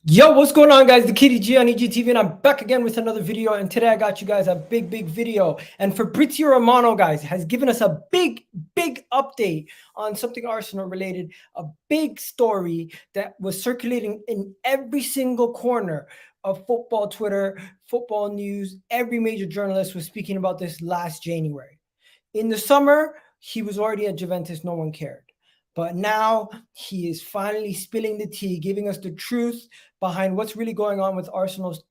Yo, what's going on, guys? The Kitty G on EGTV, and I'm back again with another video. And today I got you guys a big video. And Fabrizio Romano, guys, has given us a big update on something Arsenal related, a big story that was circulating in every single corner of football Twitter, football news. Every major journalist was speaking about this last January. In the summer, he was already at Juventus. No one cared. But now he is finally spilling the tea, giving us the truth behind what's really going on with Arsenal's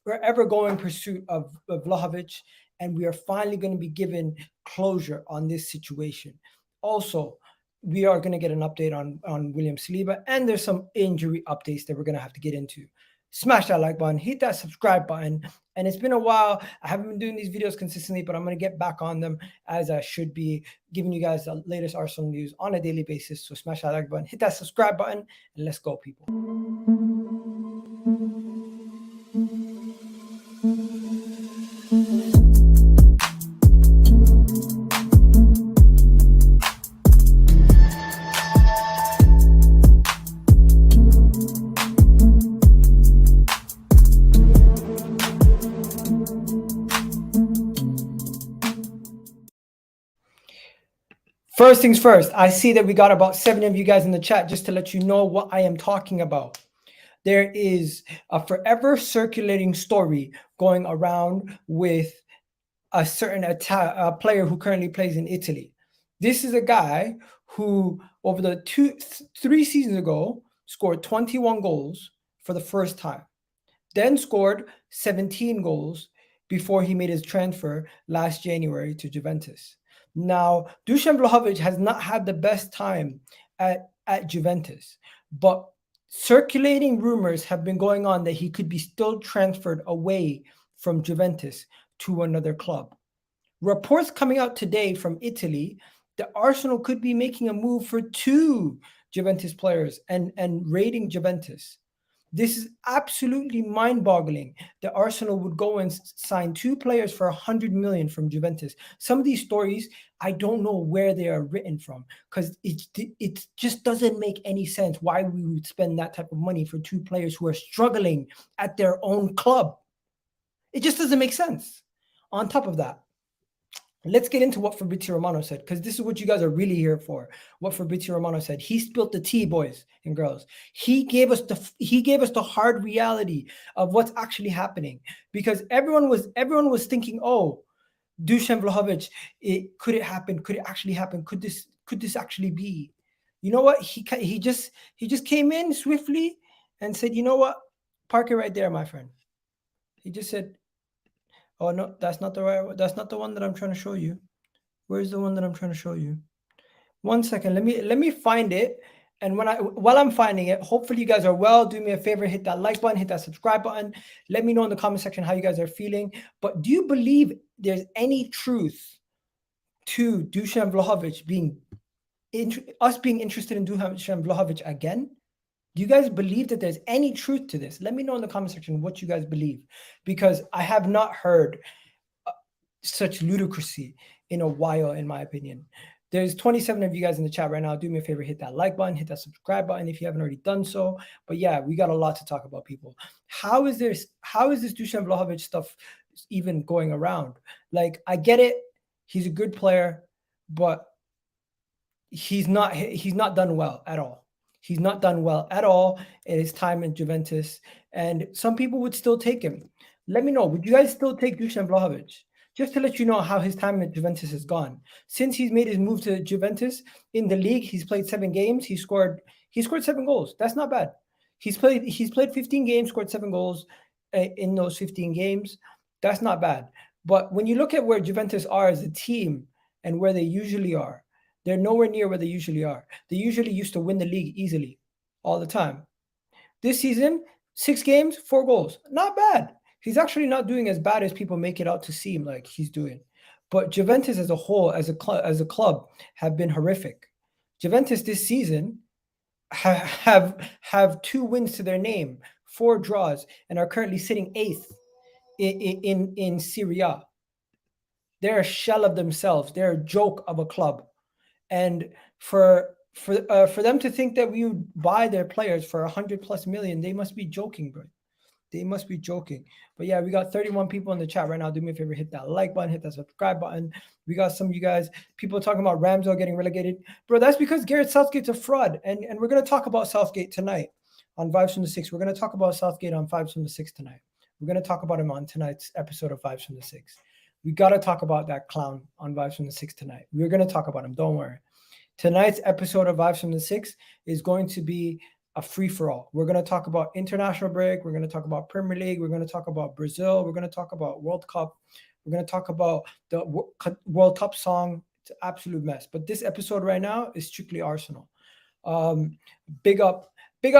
forever going pursuit of Vlahovic. And we are finally going to be given closure on this situation. Also, we are going to get an update on William Saliba, and there's some injury updates that we're going to have to get into. Smash that like button, hit that subscribe button. And it's been a while. I haven't been doing these videos consistently, but I'm going to get back on them as I should be, giving you guys the latest Arsenal news on a daily basis. So smash that like button, hit that subscribe button, and let's go, people. First things first, I see that we got about 7 of you guys in the chat. Just to let you know what I am talking about. There is a forever circulating story going around with a certain player who currently plays in Italy. This is a guy who, over the 3 seasons ago, scored 21 goals for the first time, then scored 17 goals before he made his transfer last January to Juventus. Now, Dusan Vlahovic has not had the best time at Juventus, but circulating rumors have been going on that he could be still transferred away from Juventus to another club. Reports coming out today from Italy that Arsenal could be making a move for 2 Juventus players and raiding Juventus. This is absolutely mind-boggling that Arsenal would go and sign 2 players for 100 million from Juventus. Some of these stories, I don't know where they are written from, because it just doesn't make any sense why we would spend that type of money for 2 players who are struggling at their own club. It just doesn't make sense. On top of that, let's get into what Fabrizio Romano said, because this is what you guys are really here for. What Fabrizio Romano said. He spilled the tea, boys and girls. He gave us the hard reality of what's actually happening, because everyone was thinking, oh, Dusan Vlahovic, could it happen? Could it actually happen? Could this actually be? You know what? He just came in swiftly and said, you know what? Park it right there, my friend. He just said, oh no, that's not the one that I'm trying to show you. Where's the one that I'm trying to show you? 1 second. Let me find it. And while I'm finding it, hopefully you guys are well. Do me a favor, hit that like button, hit that subscribe button. Let me know in the comment section how you guys are feeling. But do you believe there's any truth to Dusan Vlahovic being interested in Dusan Vlahovic again? Do you guys believe that there's any truth to this? Let me know in the comment section what you guys believe, because I have not heard such ludicrousy in a while, in my opinion. There's 27 of you guys in the chat right now. Do me a favor, hit that like button, hit that subscribe button if you haven't already done so. But yeah, we got a lot to talk about, people. How is this Dusan Vlahovic stuff even going around? Like, I get it. He's a good player, but he's not done well at all. He's not done well at all in his time in Juventus, and some people would still take him. Let me know. Would you guys still take Dusan Vlahovic? Just to let you know how his time at Juventus has gone. Since he's made his move to Juventus, in the league, he's played 7 games. He scored 7 goals. That's not bad. He's played 15 games, scored 7 goals in those 15 games. That's not bad. But when you look at where Juventus are as a team and where they usually are, they're nowhere near where they usually are. They usually used to win the league easily all the time. This season, 6 games, 4 goals. Not bad. He's actually not doing as bad as people make it out to seem like he's doing. But Juventus as a whole, as a club, have been horrific. Juventus this season have 2 wins to their name, 4 draws, and are currently sitting 8th in Serie A. They're a shell of themselves. They're a joke of a club. And for For them to think that we would buy their players for 100+ million, they must be joking, bro. They must be joking. But yeah, we got 31 people in the chat right now. Do me a favor, hit that like button, hit that subscribe button. We got some of you guys, people talking about Ramsdale getting relegated. Bro, that's because Gareth Southgate's a fraud. And we're going to talk about Southgate tonight on Vibes from the Six. We're going to talk about Southgate on Vibes from the Six tonight. We're going to talk about him on tonight's episode of Vibes from the Six. We got to talk about that clown on Vibes from the Six tonight. We're going to talk about him. Don't worry. Tonight's episode of Vibes from the Six is going to be a free-for-all. We're going to talk about international break. We're going to talk about Premier League. We're going to talk about Brazil. We're going to talk about World Cup. We're going to talk about the World Cup song. It's an absolute mess. But this episode right now is strictly Arsenal. Big up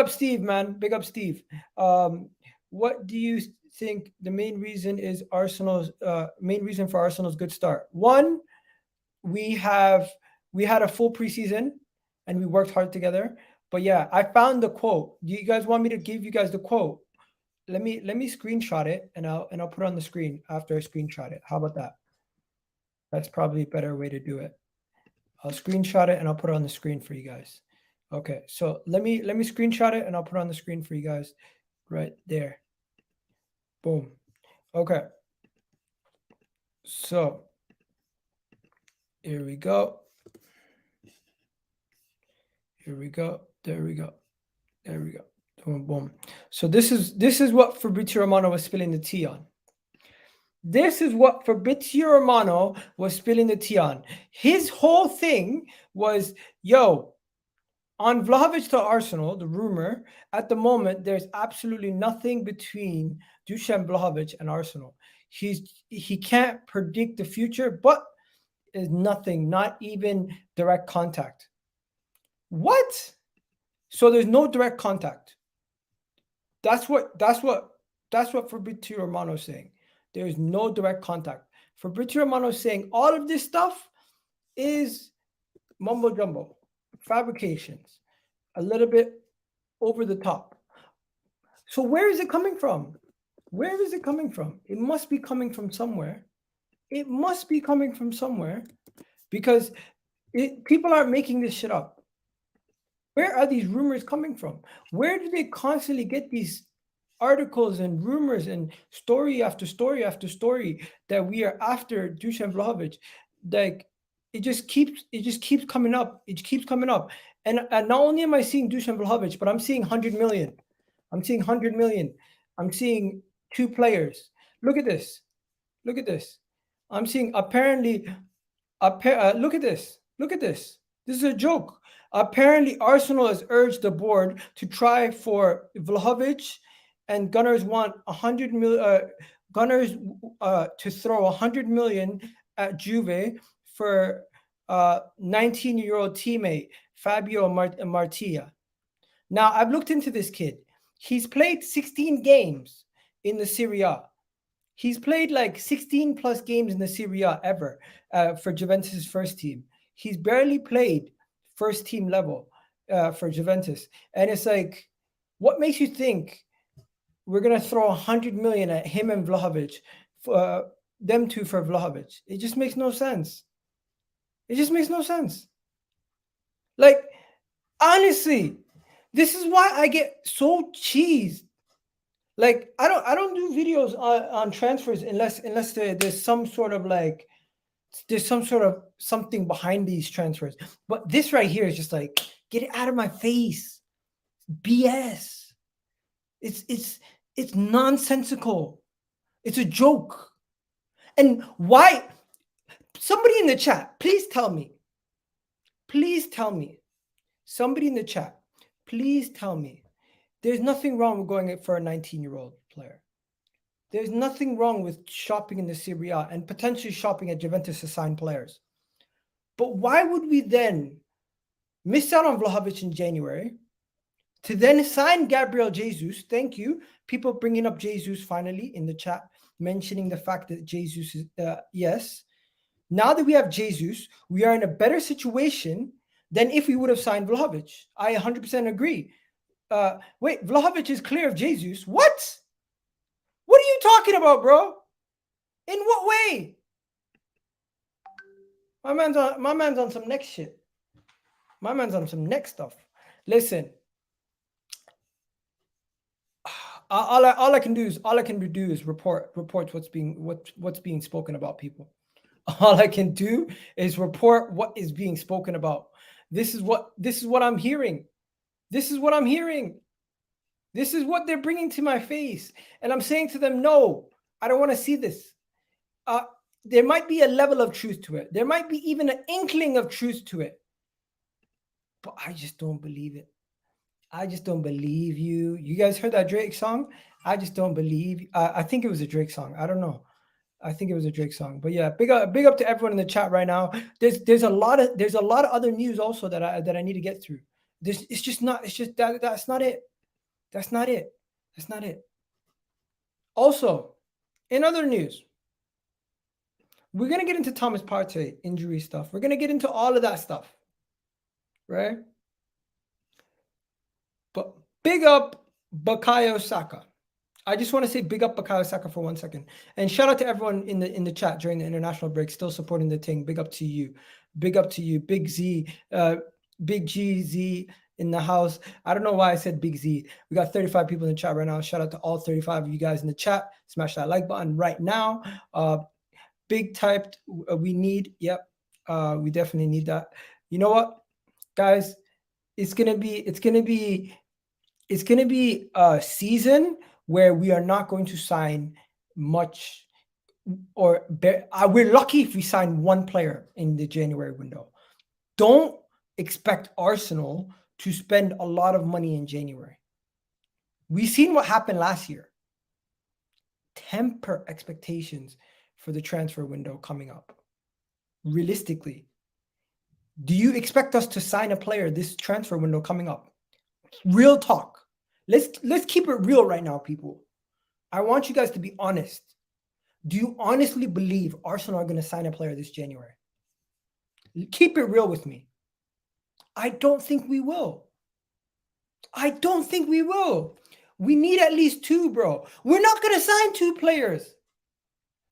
Steve, man. Big up Steve. What do you think the main reason for Arsenal's good start? One, we had a full preseason and we worked hard together. But yeah, I found the quote. Do you guys want me to give you guys the quote? Let me screenshot it and I'll put it on the screen after I screenshot it. How about that? That's probably a better way to do it. I'll screenshot it and I'll put it on the screen for you guys. Okay, so let me screenshot it and I'll put it on the screen for you guys right there. Boom. Okay. So here we go. Here we go. There we go. There we go. Boom, boom. So this is what Fabrizio Romano was spilling the tea on. This is what Fabrizio Romano was spilling the tea on. His whole thing was, yo, on Vlahovic to Arsenal, the rumor, at the moment, there's absolutely nothing between Dusan Vlahovic and Arsenal. He can't predict the future, but there's nothing, not even direct contact. What? So there's no direct contact. That's what Fabrizio Romano is saying. There is no direct contact. Fabrizio Romano is saying all of this stuff is mumbo jumbo, fabrications, a little bit over the top. So where is it coming from? Where is it coming from? It must be coming from somewhere. It must be coming from somewhere because people aren't making this shit up. Where are these rumors coming from? Where do they constantly get these articles and rumors and story after story after story that we are after Dusan Vlahovic? Like it just keeps coming up. It keeps coming up. And not only am I seeing Dusan Vlahovic, but I'm seeing 100 million. I'm seeing 100 million. I'm seeing 2 players. Look at this. Look at this. I'm seeing apparently look at this. Look at this. This is a joke. Apparently, Arsenal has urged the board to try for Vlahovic, and Gunners want 100 million. Gunners to throw 100 million at Juve for 19-year-old teammate Fabio Martilla. Now, I've looked into this kid. He's played 16 games in the Serie A. He's played like 16 plus games in the Serie A ever for Juventus' first team. He's barely played first team level for Juventus. And it's like, what makes you think we're going to throw 100 million at him and Vlahovic, them two for Vlahovic? It just makes no sense. It just makes no sense. Like, honestly, this is why I get so cheesed. Like, I don't do videos on transfers unless there's some sort of like, there's some sort of something behind these transfers. But this right here is just like, get it out of my face. BS. It's nonsensical. It's a joke. And why? Somebody in the chat, please tell me. Please tell me. Somebody in the chat, please tell me. There's nothing wrong with going for a 19-year-old player. There's nothing wrong with shopping in the Serie A and potentially shopping at Juventus to sign players. But why would we then miss out on Vlahovic in January to then sign Gabriel Jesus? Thank you. People bringing up Jesus finally in the chat, mentioning the fact that Jesus is, yes. Now that we have Jesus, we are in a better situation than if we would have signed Vlahovic. I 100% agree. Wait, Vlahovic is clear of Jesus. What? What are you talking about, bro? In what way? My man's on some next shit. My man's on some next stuff. Listen, all I can do is report what's being spoken about, people. All I can do is report what is being spoken about. This is what I'm hearing. This is what I'm hearing. This is what they're bringing to my face, and I'm saying to them, no, I don't want to see this. There might be a level of truth to it. There might be even an inkling of truth to it, but I just don't believe it. I just don't believe you. You guys heard that Drake song? I just don't believe. I think it was a Drake song. I don't know. I think it was a Drake song. But yeah, big up to everyone in the chat right now. There's a lot of other news also that I need to get through. It's just that's not it. That's not it. That's not it. Also, in other news, we're gonna get into Thomas Partey injury stuff. We're gonna get into all of that stuff, right? But big up Bukayo Saka. I just want to say big up Bukayo Saka for 1 second, and shout out to everyone in the chat during the international break, still supporting the thing. Big up to you, big up to you, Big Z, Big GZ in the house. I don't know why I said Big Z. We got 35 people in the chat right now. Shout out to all 35 of you guys in the chat. Smash that like button right now. Big typed. We need. Yep. We definitely need that. You know what, guys? It's gonna be a season where we are not going to sign much, or we're lucky if we sign one player in the January window. Don't expect Arsenal to spend a lot of money in January. We've seen what happened last year. Temper expectations for the transfer window coming up. Realistically, do you expect us to sign a player this transfer window coming up? Real talk. Let's keep it real right now, people. I want you guys to be honest. Do you honestly believe Arsenal are going to sign a player this January? Keep it real with me. I don't think we will. I don't think we will. We need at least two, bro. We're not going to sign two players.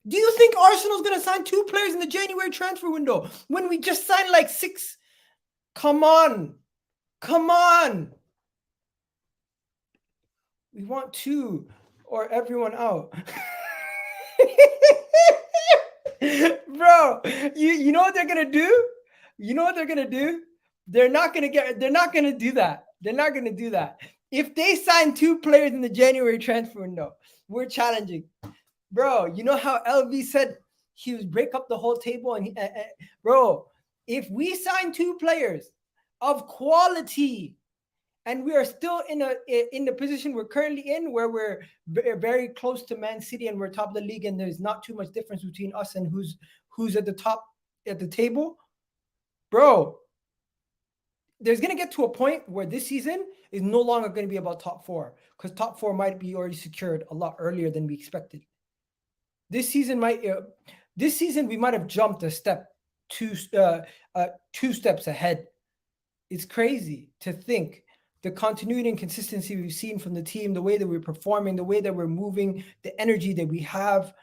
Do you think Arsenal's going to sign two players in the January transfer window when we just signed like 6? Come on. Come on. We want 2 or everyone out. Bro, you know what they're going to do? You know what they're going to do? They're not going to do that. They're not going to do that. If they sign 2 players in the January transfer window, we're challenging. Bro, you know how LV said he would break up the whole table? And bro, if we sign 2 players of quality, and we are still in the position we're currently in, where we're very close to Man City and we're top of the league, and there's not too much difference between us and who's at the top at the table, bro, there's going to get to a point where this season is no longer going to be about top 4, because top 4 might be already secured a lot earlier than we expected. This season we might have jumped a step, 2 steps ahead. It's crazy to think the continuity and consistency we've seen from the team, the way that we're performing, the way that we're moving, the energy that we have.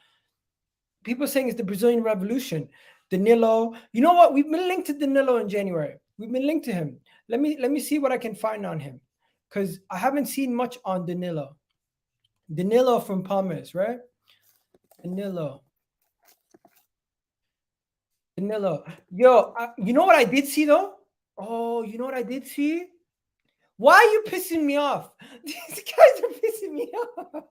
People saying it's the Brazilian Revolution. Danilo, you know what? We've been linked to Danilo in January. We've been linked to him. Let me see what I can find on him, because I haven't seen much on Danilo. Danilo from Palmeiras, right? Danilo. Yo, you know what I did see though? Oh, you know what I did see? Why are you pissing me off? These guys are pissing me off.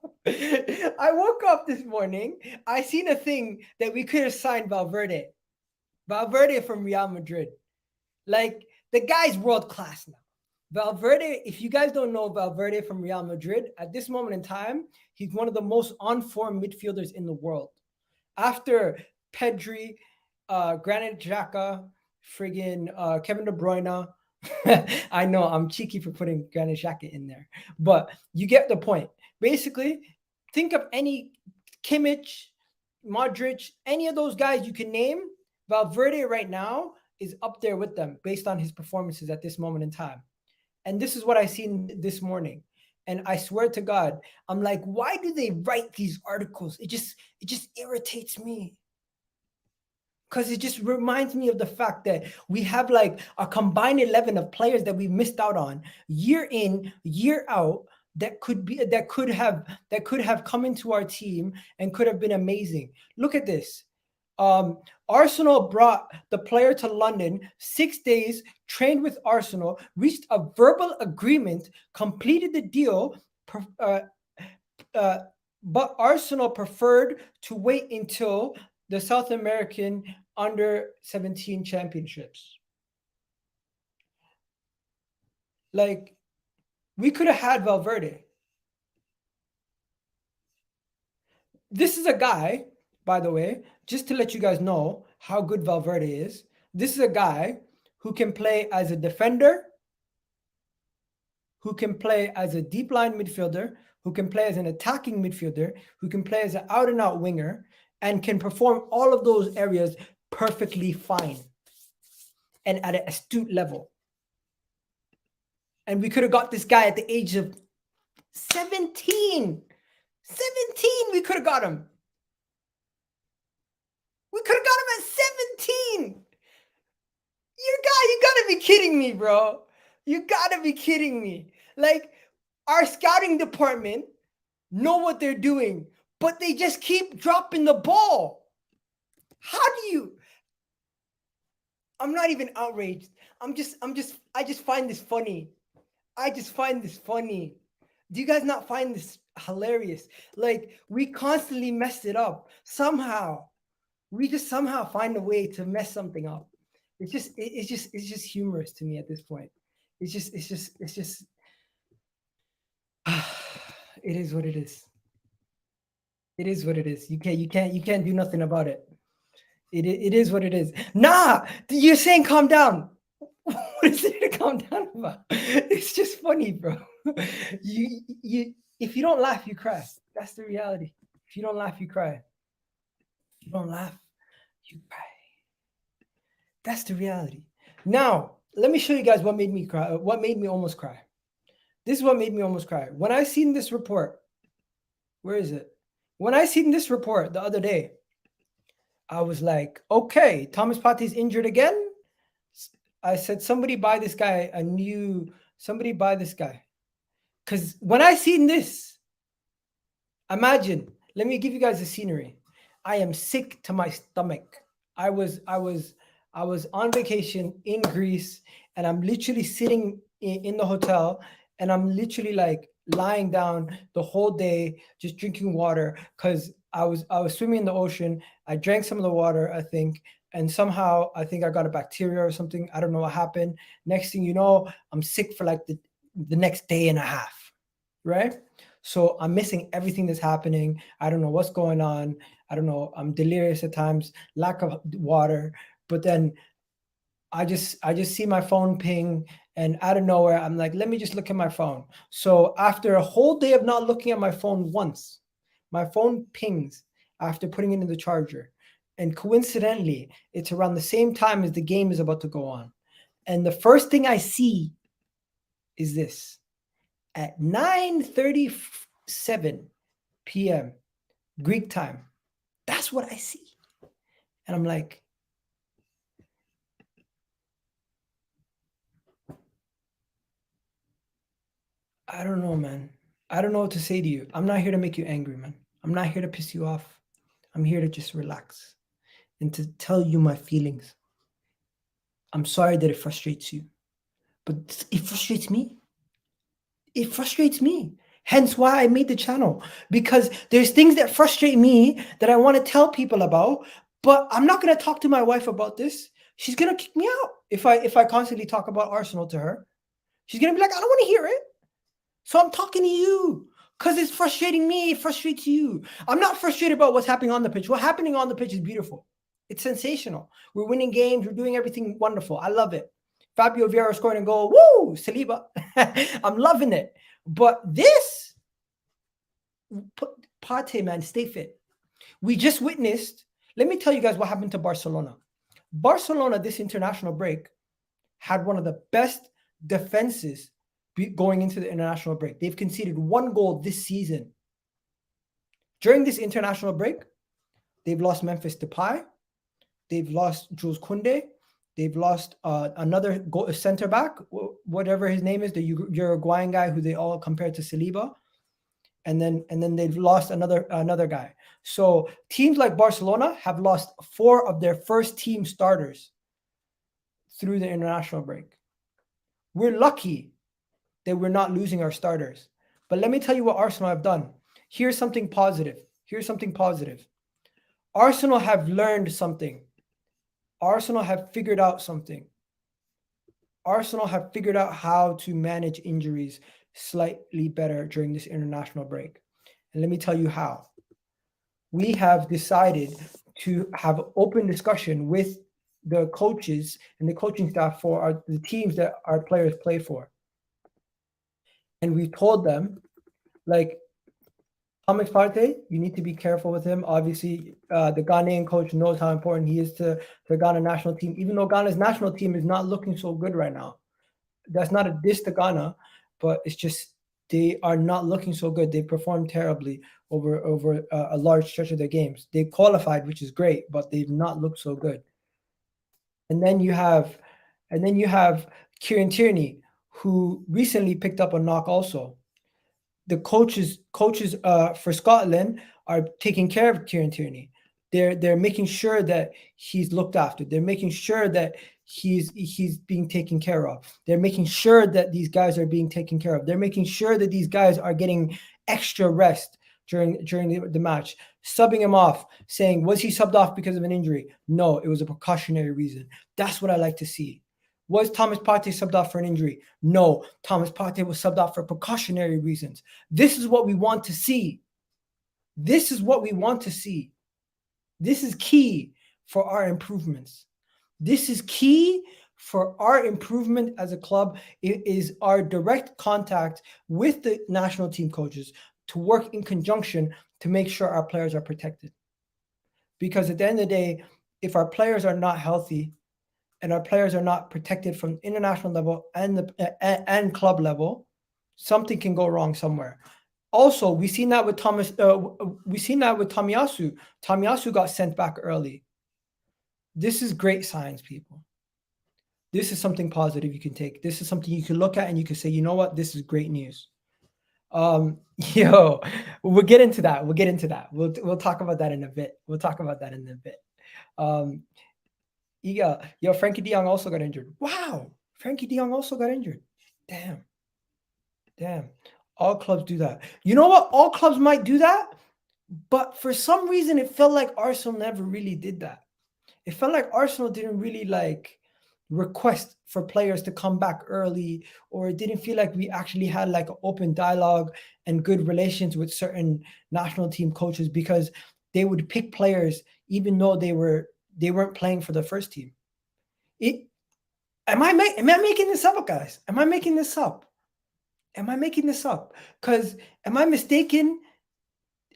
I woke up this morning. I seen a thing that we could have signed Valverde. Valverde from Real Madrid. Like, the guy's world class now. Valverde, if you guys don't know Valverde from Real Madrid, at this moment in time, he's one of the most on-form midfielders in the world. After Pedri, Granit Xhaka, friggin' Kevin De Bruyne. I know I'm cheeky for putting Granit Xhaka in there, but you get the point. Basically, think of any Kimmich, Modric, any of those guys you can name. Valverde right now is up there with them based on his performances at this moment in time. And this is what I seen this morning. And I swear to God, I'm like, why do they write these articles? It just irritates me. because it just reminds me of the fact that we have like a combined 11 of players that we missed out on year in, year out, that could have come into our team and could have been amazing. Look at this. Arsenal brought the player to London, 6 days, trained with Arsenal, reached a verbal agreement, completed the deal, but Arsenal preferred to wait until the South American under-17 championships. Like, we could have had Valverde. This is a guy, by the way, just to let you guys know how good Valverde is. This is a guy who can play as a defender, who can play as a deep line midfielder, who can play as an attacking midfielder, who can play as an out-and-out winger, and can perform all of those areas perfectly fine and at an astute level. And we could have got this guy at the age of 17. 17, we could have got him. We could have got him at 17. You gotta be kidding me, bro. You gotta be kidding me. Like, our scouting department know what they're doing, but they just keep dropping the ball. How do you? I'm not even outraged. I just find this funny. I just find this funny. Do you guys not find this hilarious? Like, we constantly messed it up. Somehow, we just somehow find a way to mess something up. It's just humorous to me at this point. It's just it is what it is. It is what it is. You can't do nothing about it. It is what it is. Nah, you're saying calm down. What is there to calm down about? It's just funny, bro. You if you don't laugh, you cry. That's the reality. If you don't laugh, you cry. If you don't laugh, you cry. That's the reality. Now, let me show you guys what made me cry, what made me almost cry. This is what made me almost cry. When I seen this report, where is it? When I seen this report the other day, I was like, okay, Thomas Partey's injured again. I said, somebody buy this guy somebody buy this guy. Because when I seen this, imagine, let me give you guys the scenery. I am sick to my stomach. I was on vacation in Greece, and I'm literally sitting in the hotel, and I'm literally like lying down the whole day, just drinking water, because I was swimming in the ocean. I drank some of the water, I think, and somehow I think I got a bacteria or something. I don't know what happened. Next thing you know, I'm sick for like the next day and a half, right? So I'm missing everything that's happening. I don't know what's going on. I don't know. I'm delirious at times, lack of water. But then I just see my phone ping, and out of nowhere, I'm like, let me just look at my phone. So after a whole day of not looking at my phone once, my phone pings after putting it in the charger. And coincidentally, it's around the same time as the game is about to go on. And the first thing I see is this. At 9:37 p.m. Greek time, that's what I see. And I'm like, I don't know, man. I don't know what to say to you. I'm not here to make you angry, man. I'm not here to piss you off. I'm here to just relax and to tell you my feelings. I'm sorry that it frustrates you, but it frustrates me. It frustrates me. Hence why I made the channel, because there's things that frustrate me that I want to tell people about, but I'm not going to talk to my wife about this. She's going to kick me out if I constantly talk about Arsenal to her. She's going to be like, I don't want to hear it. So I'm talking to you because it's frustrating me. It frustrates you. I'm not frustrated about what's happening on the pitch. What's happening on the pitch is beautiful. It's sensational. We're winning games. We're doing everything wonderful. I love it. Fabio Vieira scoring a goal. Woo! Saliba. I'm loving it. But this, Partey, man, stay fit. We just witnessed, let me tell you guys what happened to Barcelona. Barcelona, this international break, had one of the best defenses going into the international break. They've conceded 1 goal this season. During this international break, they've lost Memphis Depay. They've lost Jules Koundé. They've lost another center back, whatever his name is, the Uruguayan guy who they all compare to Saliba. And then they've lost another guy. So teams like Barcelona have lost 4 of their first team starters through the international break. We're lucky that we're not losing our starters. But let me tell you what Arsenal have done. Here's something positive. Arsenal have learned something. Arsenal have figured out something. Arsenal have figured out how to manage injuries slightly better during this international break. And let me tell you how. We have decided to have open discussion with the coaches and the coaching staff for the teams that our players play for. And we told them, like, Thomas Partey, you need to be careful with him. Obviously, the Ghanaian coach knows how important he is to the Ghana national team, even though Ghana's national team is not looking so good right now. That's not a diss to Ghana, but it's just they are not looking so good. They performed terribly over a large stretch of their games. They qualified, which is great, but they've not looked so good. And then you have Kieran Tierney, who recently picked up a knock also. The coaches for Scotland are taking care of Kieran Tierney. They're making sure that he's looked after. They're making sure that he's being taken care of. They're making sure that these guys are being taken care of. They're making sure that these guys are getting extra rest during the match. Subbing him off, saying, was he subbed off because of an injury? No, it was a precautionary reason. That's what I like to see. Was Thomas Partey subbed off for an injury? No, Thomas Partey was subbed off for precautionary reasons. This is what we want to see. This is what we want to see. This is key for our improvements. This is key for our improvement as a club. It is our direct contact with the national team coaches to work in conjunction to make sure our players are protected. Because at the end of the day, if our players are not healthy, and our players are not protected from international level and club level, something can go wrong somewhere. Also, we've seen that with Tomiyasu. Tomiyasu got sent back early. This is great signs, people. This is something positive you can take. This is something you can look at and you can say, you know what, this is great news. We'll get into that. We'll talk about that in a bit. Frankie de Jong also got injured. Wow, Frankie de Jong also got injured. Damn. All clubs do that. You know what? All clubs might do that, but for some reason, it felt like Arsenal never really did that. It felt like Arsenal didn't really request for players to come back early, or it didn't feel like we actually had an open dialogue and good relations with certain national team coaches, because they would pick players even though they weren't playing for the first team. Am I making this up, guys? Am I making this up? Because am I mistaken?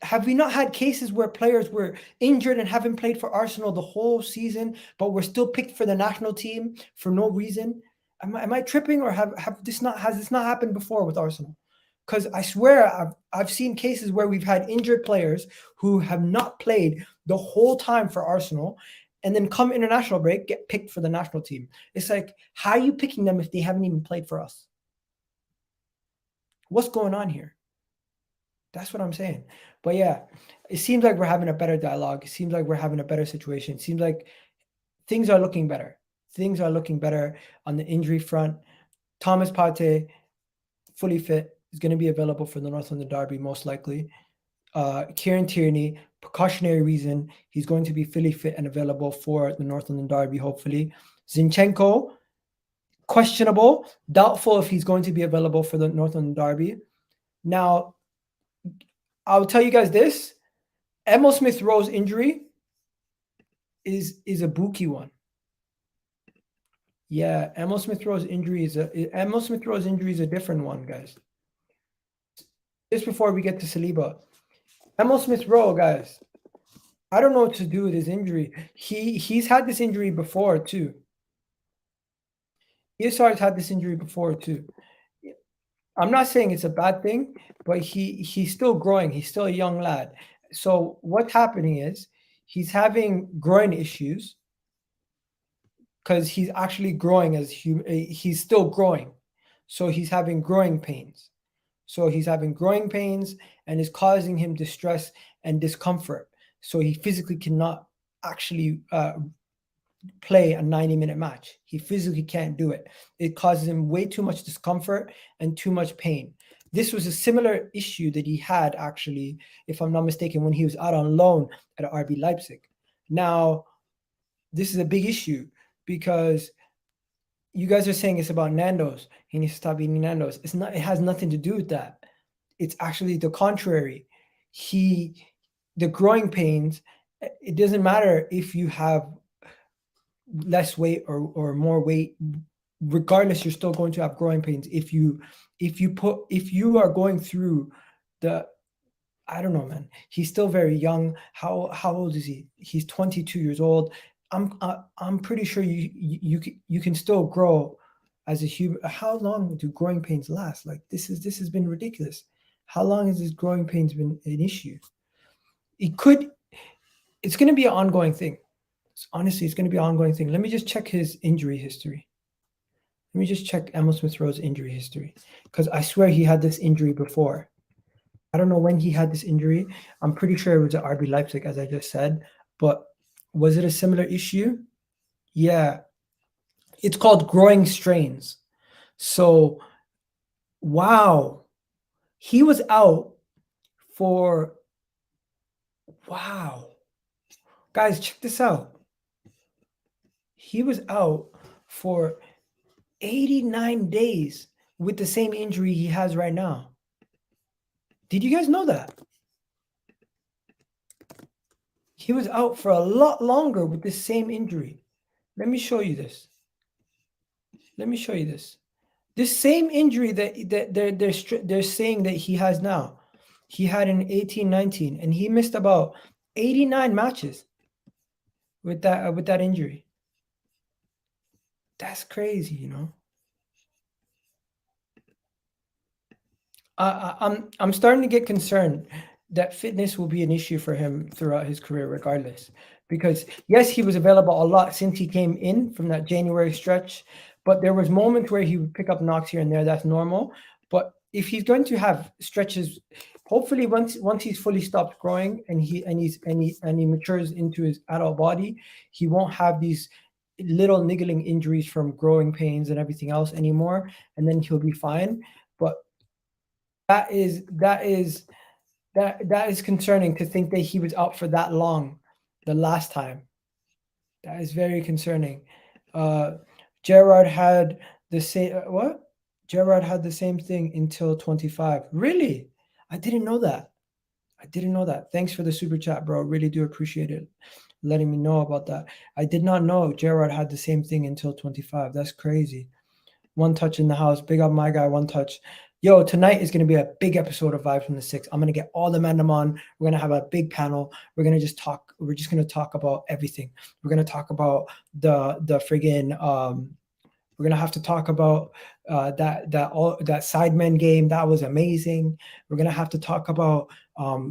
Have we not had cases where players were injured and haven't played for Arsenal the whole season, but were still picked for the national team for no reason? Am I tripping, or has this not happened before with Arsenal? Because I swear I've seen cases where we've had injured players who have not played the whole time for Arsenal, and then come international break, get picked for the national team. It's like, how are you picking them if they haven't even played for us? What's going on here? That's what I'm saying. But yeah, it seems like we're having a better dialogue. It seems like we're having a better situation. It seems like things are looking better. Things are looking better on the injury front. Thomas Partey, fully fit, is going to be available for the North London Derby, most likely. Kieran Tierney, precautionary reason, he's going to be fully fit and available for the North London Derby, hopefully. Zinchenko, questionable, doubtful if he's going to be available for the North London Derby. Now, I'll tell you guys this. Emile Smith-Rowe's injury is a bookie one. Yeah, Emile Smith-Rowe's injury is a different one, guys. Just before we get to Saliba, Emile Smith-Rowe, guys, I don't know what to do with his injury. He's had this injury before too. ESR's had this injury before too. I'm not saying it's a bad thing, but he's still growing. He's still a young lad. So what's happening is he's having groin issues. because he's actually growing he's still growing. So he's having growing pains. And it's causing him distress and discomfort. So he physically cannot actually play a 90-minute match. He physically can't do it. It causes him way too much discomfort and too much pain. This was a similar issue that he had, actually, if I'm not mistaken, when he was out on loan at RB Leipzig. Now, this is a big issue because you guys are saying it's about Nando's. He needs to stop eating Nando's. It's not. It has nothing to do with that. It's actually the contrary. The growing pains, it doesn't matter if you have less weight or more weight. Regardless, you're still going to have growing pains. If you are going through the, I don't know, man. He's still very young. How old is he? He's 22 years old. I'm pretty sure you can still grow as a human. How long do growing pains last? Like this has been ridiculous. How long has this growing pains been an issue? It's going to be an ongoing thing. Honestly, it's going to be an ongoing thing. Let me just check his injury history. Let me just check Emile Smith-Rowe's injury history, because I swear he had this injury before. I don't know when he had this injury. I'm pretty sure it was at RB Leipzig, as I just said. But was it a similar issue? Yeah. It's called growing strains. So, wow. He was out for, wow. Guys, check this out. He was out for 89 days with the same injury he has right now. Did you guys know that? He was out for a lot longer with the same injury. Let me show you this. This same injury that they're saying that he has now, he had in 18-19, and he missed about 89 matches with that injury. That's crazy, you know. I'm starting to get concerned that fitness will be an issue for him throughout his career, regardless. Because yes, he was available a lot since he came in from that January stretch, but there was moments where he would pick up knocks here and there. That's normal. But if he's going to have stretches, hopefully once he's fully stopped growing and he matures into his adult body, he won't have these little niggling injuries from growing pains and everything else anymore, and then he'll be fine. But that is concerning, to think that he was out for that long the last time. That is very concerning. Gerrard had the same Gerrard had the same thing until 25. Really? I didn't know that. Thanks for the super chat, bro. Really do appreciate it, letting me know about that. I did not know Gerrard had the same thing until 25. That's crazy. One touch in the house. Big up my guy, One Touch. Yo, tonight is going to be a big episode of Vibes from the Six. I'm going to get all the men on. We're going to have a big panel. We're going to just talk. We're just going to talk about everything. We're going to talk about the friggin' we're going to have to talk about that Sidemen game. That was amazing. We're going to have to talk about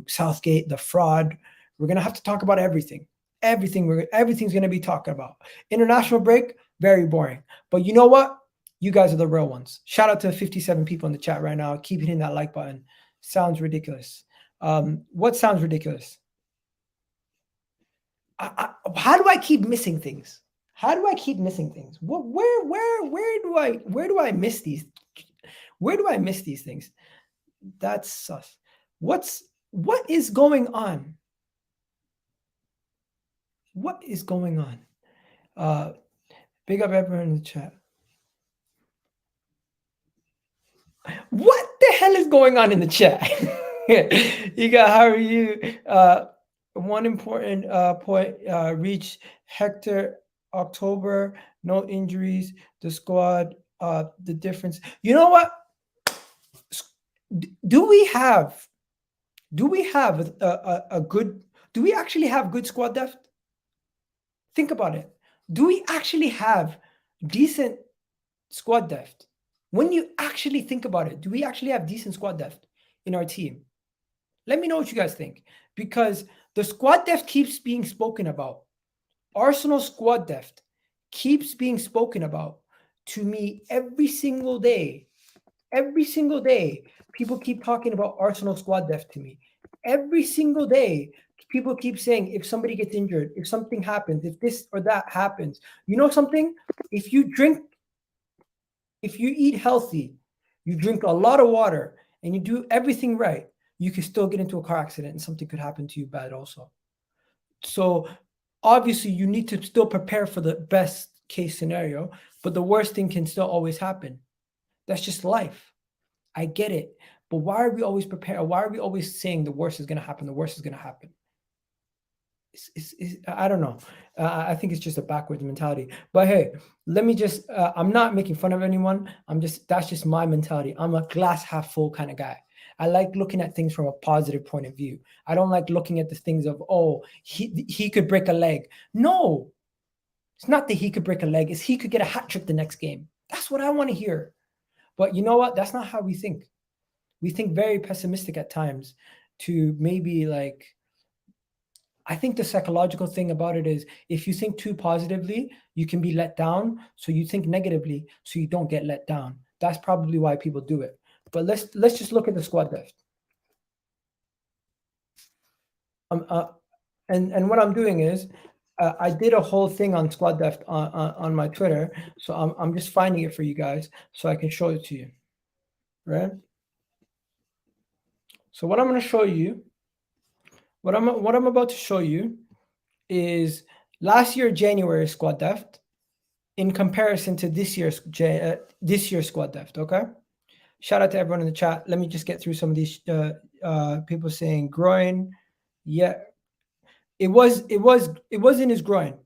Southgate, the fraud. We're going to have to talk about everything. Everything's going to be talking about. International break, very boring. But you know what? You guys are the real ones. Shout out to 57 people in the chat right now. Keep hitting that like button. Sounds ridiculous. What sounds ridiculous? How do I keep missing things? Where do I miss these? Where do I miss these things? That's sus. What is going on? What is going on? Big up everyone in the chat. What the hell is going on in the chat? You got, how are you? One important point, reach Hector October, no injuries, the squad, the difference. You know what? Do we actually have good squad depth? Think about it. Do we actually have decent squad depth? When you actually think about it, do we actually have decent squad depth in our team? Let me know what you guys think, because the squad depth keeps being spoken about. Arsenal squad depth keeps being spoken about to me every single day. Every single day, people keep talking about Arsenal squad depth to me. Every single day, people keep saying if somebody gets injured, if something happens, if this or that happens. You know something? If you eat healthy, you drink a lot of water, and you do everything right, you can still get into a car accident and something could happen to you bad also. So obviously you need to still prepare for the best case scenario, but the worst thing can still always happen. That's just life. I get it. But why are we always prepared? Why are we always saying the worst is going to happen? The worst is going to happen. I don't know. I think it's just a backwards mentality. But hey, let me just, I'm not making fun of anyone. That's just my mentality. I'm a glass half full kind of guy. I like looking at things from a positive point of view. I don't like looking at the things of, oh, he could break a leg. No, it's not that he could break a leg. It's he could get a hat trick the next game. That's what I want to hear. But you know what? That's not how we think. We think very pessimistic at times to maybe like, I think the psychological thing about it is if you think too positively, you can be let down. So you think negatively so you don't get let down. That's probably why people do it. But let's just look at the squad depth. And what I'm doing is I did a whole thing on squad depth on my Twitter. So I'm just finding it for you guys so I can show it to you. Right? So what I'm going to show you, what I'm about to show you is last year January squad depth in comparison to this year's squad depth. Okay, shout out to everyone in the chat. Let me just get through some of these people saying groin. Yeah, it was in his groin.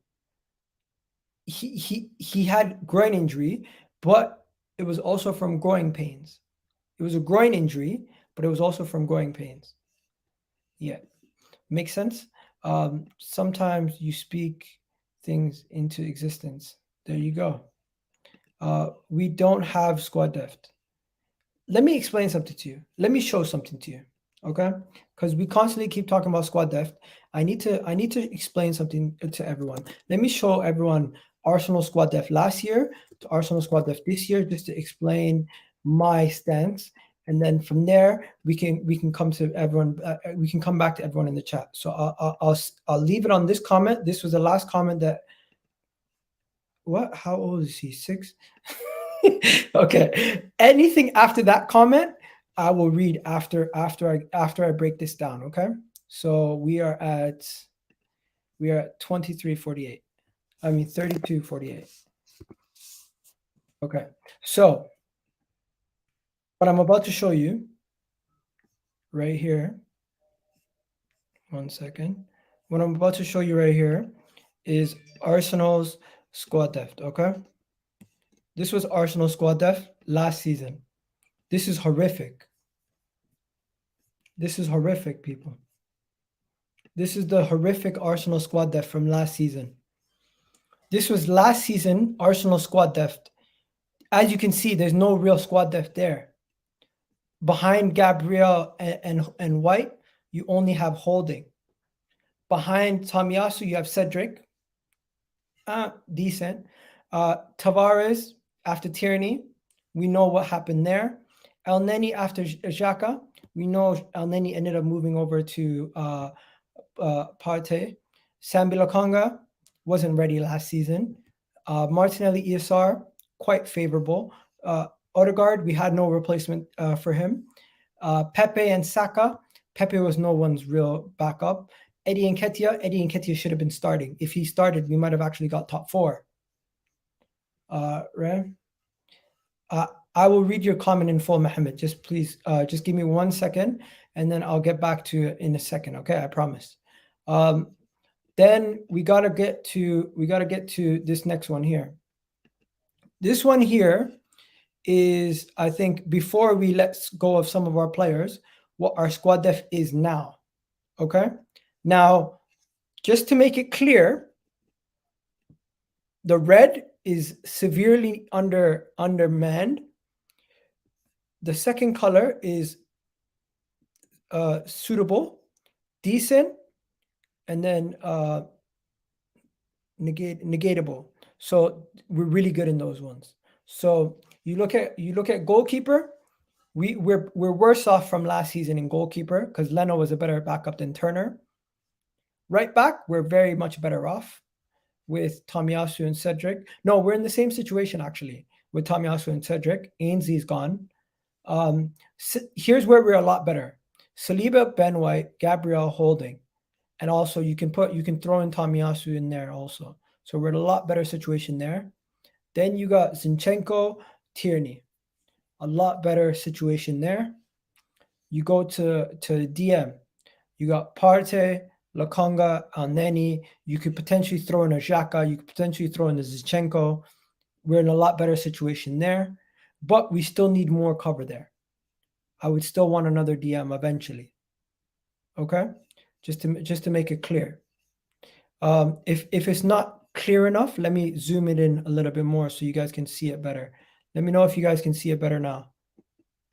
He had groin injury, but it was also from growing pains. It was a groin injury, but it was also from growing pains. Yeah, makes sense. Sometimes you speak things into existence. There you go. We don't have squad depth. Let me explain something to you. Let me show something to you. Okay? Because we constantly keep talking about squad depth. I need to explain something to everyone. Let me show everyone Arsenal squad depth last year to Arsenal squad depth this year, just to explain my stance. And then from there, we can come to everyone. We can come back to everyone in the chat. So I'll leave it on this comment. This was the last comment that. What? How old is he? 6? Okay. Anything after that comment, I will read after I break this down. Okay. So we are at 23:48. I mean 32:48. Okay. So what I'm about to show you right here. One second. What I'm about to show you right here is Arsenal's squad depth. Okay. This was Arsenal squad depth last season. This is horrific. This is horrific, people. This is the horrific Arsenal squad depth from last season. This was last season Arsenal squad depth. As you can see, there's no real squad depth there. Behind Gabriel and White, you only have Holding. Behind Tomiyasu, you have Cedric. Decent. Tavares after Tierney. We know what happened there. El Neni after Xhaka. We know El Neni ended up moving over to Partey. Sambi Lokonga wasn't ready last season. Martinelli ESR, quite favorable. Odegaard, we had no replacement for him. Pepe and Saka. Pepe was no one's real backup. Eddie Nketiah should have been starting. If he started, we might have actually got top 4. Right? I will read your comment in full, Mohammed. Just please, just give me 1 second, and then I'll get back to it in a second. Okay, I promise. Then we gotta get to this next one here. This one here is, I think, before we let go of some of our players, what our squad depth is now. Okay, now just to make it clear, the red is severely undermanned. The second color is suitable, decent, and then negatable. So we're really good in those ones. So you look at goalkeeper. We're worse off from last season in goalkeeper because Leno was a better backup than Turner. Right back, we're very much better off with Tomiyasu and Cedric. No, we're in the same situation actually with Tomiyasu and Cedric. Ainsley's gone. Here's where we're a lot better: Saliba, Ben White, Gabriel, Holding, and also you can throw in Tomiyasu in there also. So we're in a lot better situation there. Then you got Zinchenko, Tierney, a lot better situation there. You go to DM, you got Partey, Lokonga, Alneni. You could potentially throw in a Xhaka. You could potentially throw in a Zinchenko. We're in a lot better situation there, but we still need more cover there. I would still want another DM eventually. Okay, just to make it clear. If it's not clear enough, let me zoom it in a little bit more so you guys can see it better. Let me know if you guys can see it better now.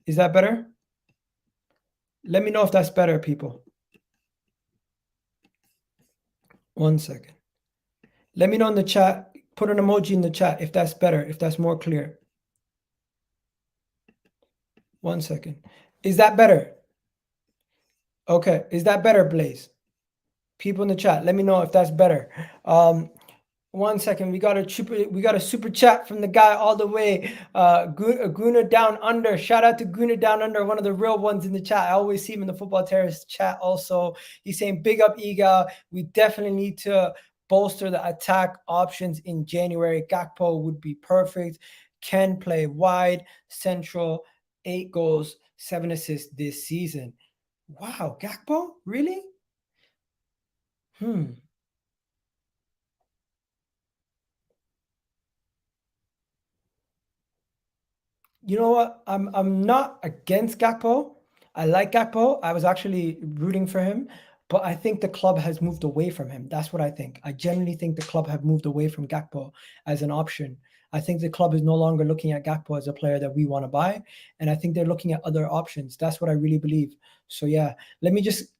Is that better? Let me know if that's better, people. 1 second. Let me know in the chat. Put an emoji in the chat if that's better, if that's more clear. 1 second. Is that better? Okay. Is that better, Blaze? People in the chat, let me know if that's better. 1 second. We got a super chat from the guy all the way. Guna Down Under. Shout out to Guna Down Under, one of the real ones in the chat. I always see him in the Football Terrace chat also. He's saying, big up, Iga. We definitely need to bolster the attack options in January. Gakpo would be perfect. Can play wide, central, 8 goals, 7 assists this season. Wow, Gakpo? Really? You know what? I'm not against Gakpo. I like Gakpo. I was actually rooting for him, but I think the club has moved away from him. That's what I think. I genuinely think the club have moved away from Gakpo as an option. I think the club is no longer looking at Gakpo as a player that we want to buy, and I think they're looking at other options. That's what I really believe. So yeah, let me just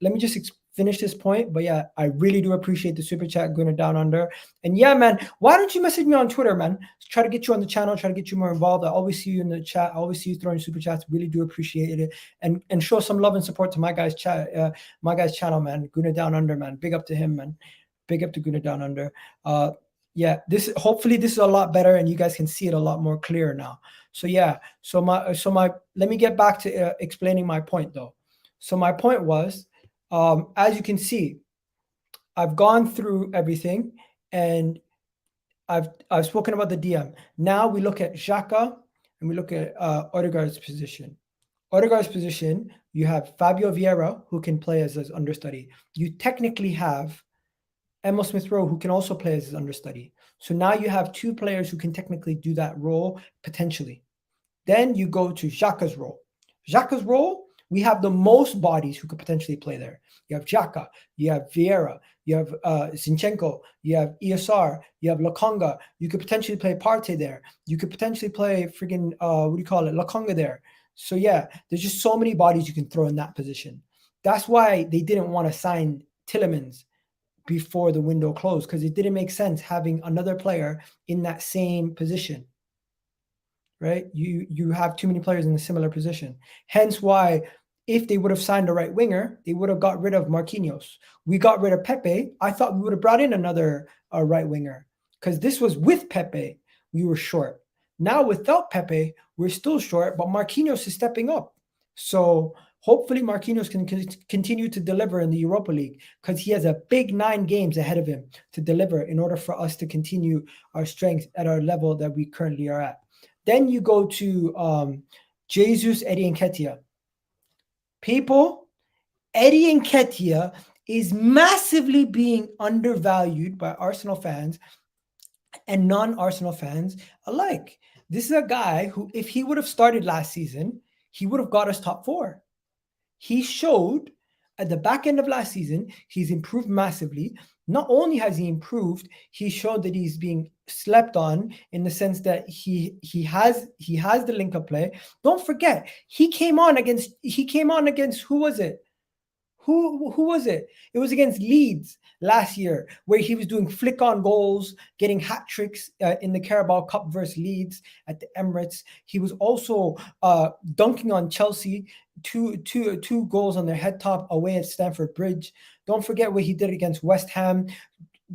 finish this point. But yeah, I really do appreciate the super chat going down under. And yeah, man, why don't you message me on Twitter, man? Try to get you on the channel, try to get you more involved. I always see you in the chat. I always see you throwing super chats. Really do appreciate it. And show some love and support to my guy's chat, my guy's channel, man. Guna Down Under, man. Big up to him, man. Big up to Guna Down Under. Yeah, hopefully this is a lot better and you guys can see it a lot more clear now. So yeah, so my let me get back to explaining my point though. So my point was, as you can see, I've gone through everything and I've spoken about the DM. Now we look at Xhaka and we look at Odegaard's position. Odegaard's position, you have Fabio Vieira, who can play as his understudy. You technically have Emile Smith-Rowe, who can also play as his understudy. So now you have 2 players who can technically do that role potentially. Then you go to Xhaka's role. Xhaka's role, we have the most bodies who could potentially play there. You have Xhaka, you have Vieira, you have Zinchenko, you have ESR, you have Lokonga. You could potentially play Partey there. You could potentially play friggin' Lokonga there. So yeah, there's just so many bodies you can throw in that position. That's why they didn't want to sign Tielemans before the window closed, because it didn't make sense having another player in that same position. Right? You have too many players in a similar position. Hence why, if they would have signed a right winger, they would have got rid of Marquinhos. We got rid of Pepe. I thought we would have brought in another right winger, because this was with Pepe. We were short. Now without Pepe, we're still short, but Marquinhos is stepping up. So hopefully Marquinhos can continue to deliver in the Europa League, because he has a big 9 games ahead of him to deliver in order for us to continue our strength at our level that we currently are at. Then you go to Jesus, Eddie Nketiah. People, Eddie Nketiah is massively being undervalued by Arsenal fans and non-Arsenal fans alike. This is a guy who, if he would have started last season, he would have got us top 4. He showed at the back end of last season, he's improved massively. Not only has he improved, he showed that he's being slept on in the sense that he has the link up play. Don't forget, he came on against who was it? Who was it? It was against Leeds last year, where he was doing flick on goals, getting hat tricks in the Carabao Cup versus Leeds at the Emirates. He was also dunking on Chelsea, two goals on their head top away at Stamford Bridge. Don't forget what he did against West Ham.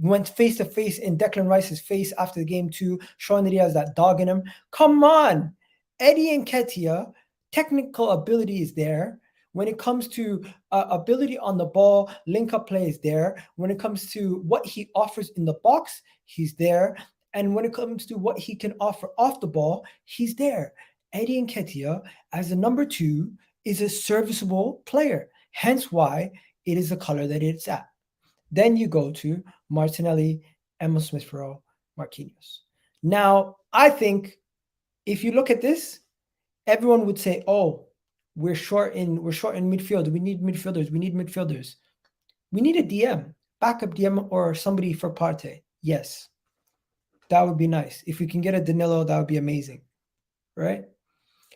Went face to face in Declan Rice's face after the game too, showing that he has that dog in him. Come on, Eddie Nketiah, technical ability is there. When it comes to ability on the ball, link up play is there. When it comes to what he offers in the box, he's there. And when it comes to what he can offer off the ball, he's there. Eddie Nketiah, as a number 2, is a serviceable player. Hence why it is the color that it's at. Then you go to Martinelli, Emile Smith-Rowe, Marquinhos. Now, I think if you look at this, everyone would say, "Oh, we're short in midfield. We need midfielders. We need midfielders. We need a DM, backup DM, or somebody for Partey." Yes, that would be nice. If we can get a Danilo, that would be amazing, right?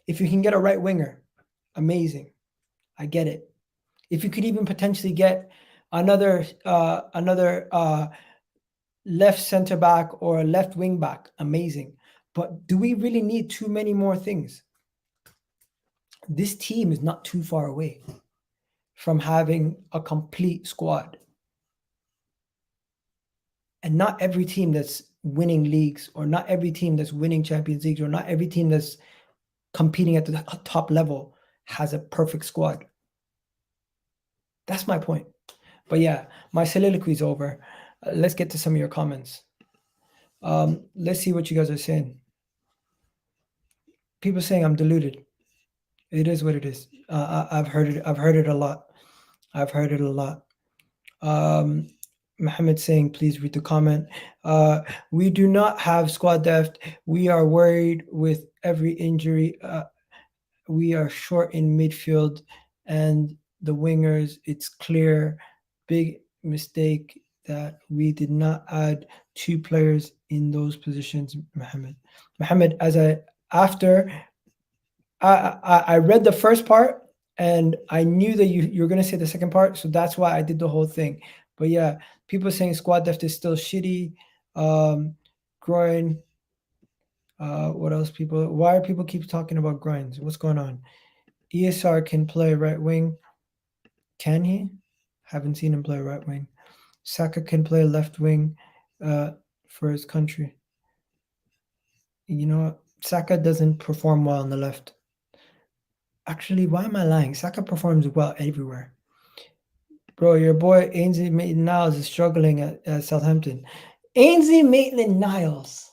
If you can get a right winger, amazing. I get it. If you could even potentially get another left center back or a left wing back, amazing. But do we really need too many more things? This team is not too far away from having a complete squad. And not every team that's winning leagues, or not every team that's winning Champions Leagues, or not every team that's competing at the top level has a perfect squad. That's my point. But yeah, my soliloquy is over. Let's get to some of your comments. Let's see what you guys are saying. People saying I'm deluded. It is what it is. I've heard it. I've heard it a lot. Mohammed saying, please read the comment. We do not have squad depth. We are worried with every injury. We are short in midfield and the wingers. It's clear. Big mistake that we did not add 2 players in those positions, Mohammed. Mohammed, I read the first part and I knew that you were going to say the second part, so that's why I did the whole thing. But yeah, people saying squad depth is still shitty. Groin. What else? Why are people keep talking about groins? What's going on? ESR can play right wing. Can he? Haven't seen him play right wing. Saka can play left wing for his country. You know what? Saka doesn't perform well on the left. Actually, why am I lying? Saka performs well everywhere. Bro, your boy Ainsley Maitland-Niles is struggling at Southampton. Ainsley Maitland-Niles.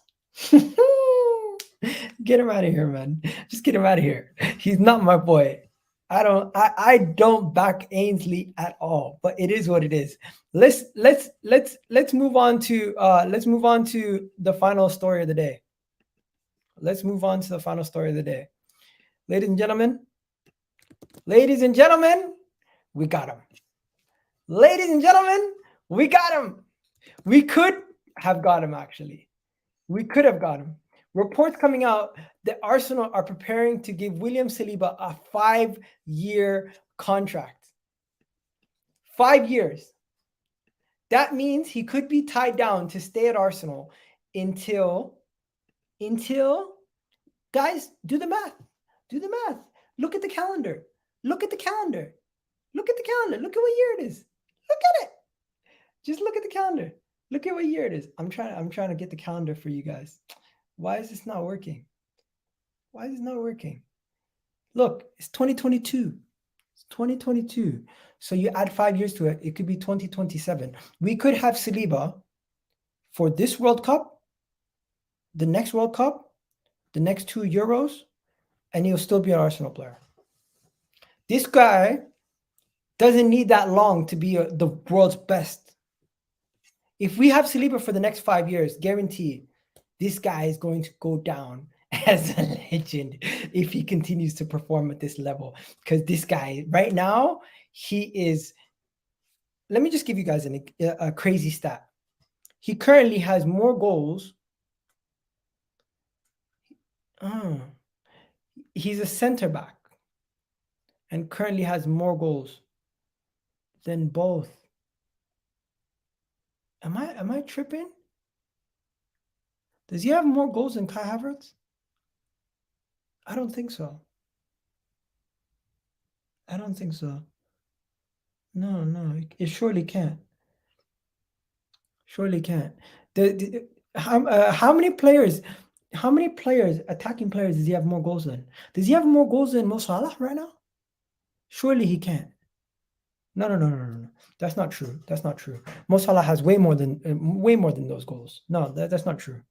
Get him out of here, man. Just get him out of here. He's not my boy. I don't back Ainsley at all, but it is what it is. Let's move on to the final story of the day. Ladies and gentlemen, we got him. Ladies and gentlemen, we got him. We could have got him, actually. We could have got him. Reports coming out that Arsenal are preparing to give William Saliba a 5-year contract. 5 years. That means he could be tied down to stay at Arsenal until guys, do the math. Look at the calendar. Look at what year it is. Look at it. Just look at the calendar. Look at what year it is. I'm trying to get the calendar for you guys. Why is this not working? Look, it's 2022. It's 2022. So you add 5 years to it, it could be 2027. We could have Saliba for this World Cup, the next World Cup, the next 2 Euros, and he'll still be an Arsenal player. This guy doesn't need that long to be the world's best. If we have Saliba for the next 5 years, guaranteed, this guy is going to go down as a legend if he continues to perform at this level. Because this guy, right now, he is... Let me just give you guys a crazy stat. He currently has more goals. He's a center back and currently has more goals Then both. Am I tripping? Does he have more goals than Kai Havertz? I don't think so. I don't think so. No, it surely can't. Surely can't. How many players? How many players, attacking players, does he have more goals than? Does he have more goals than Mo Salah right now? Surely he can't. No. That's not true. That's not true. Mo Salah has way more than those goals. No, that's not true.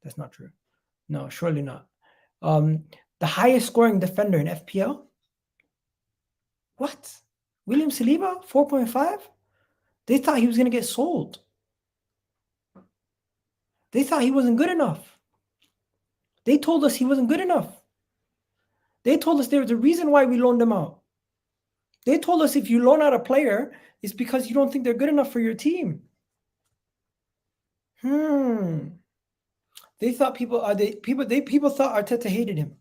That's not true. No, surely not. The highest scoring defender in FPL? What? William Saliba, 4.5? They thought he was going to get sold. They thought he wasn't good enough. They told us he wasn't good enough. They told us there was a reason why we loaned him out. They told us if you loan out a player, it's because you don't think they're good enough for your team. They thought people thought Arteta hated him.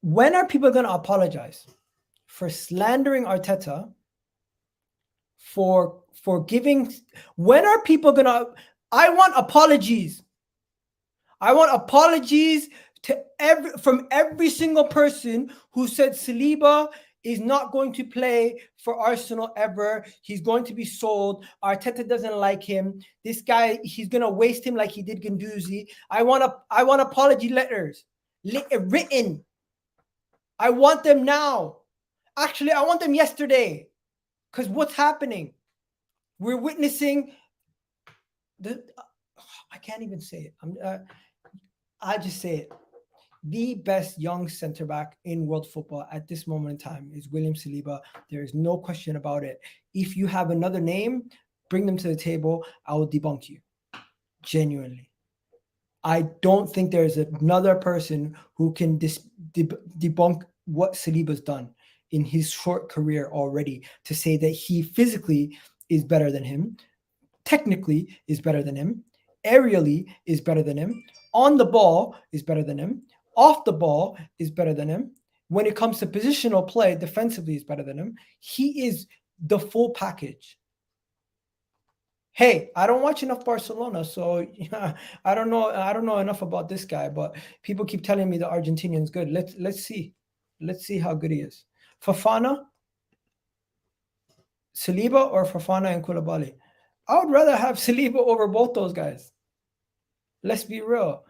When are people going to apologize for slandering Arteta? For giving? When are people going to? I want apologies. I want apologies from every single person who said Saliba is not going to play for Arsenal ever. He's going to be sold. Arteta doesn't like him. This guy, he's going to waste him like he did Guendouzi. I want apology letters written. I want them now. Actually, I want them yesterday. Because what's happening? We're witnessing I can't even say it. I just say it. The best young center back in world football at this moment in time is William Saliba. There is no question about it. If you have another name, bring them to the table. I will debunk you. Genuinely. I don't think there's another person who can debunk what Saliba's done in his short career already to say that he physically is better than him, technically is better than him, aerially is better than him, on the ball is better than him, off the ball is better than him. When it comes to positional play, defensively is better than him. He is the full package. Hey, I don't watch enough Barcelona, so I don't know enough about this guy, but people keep telling me the Argentinian's good. Let's see. Let's see how good he is. Fofana, Saliba, or Fofana and Koulibaly? I would rather have Saliba over both those guys. Let's be real.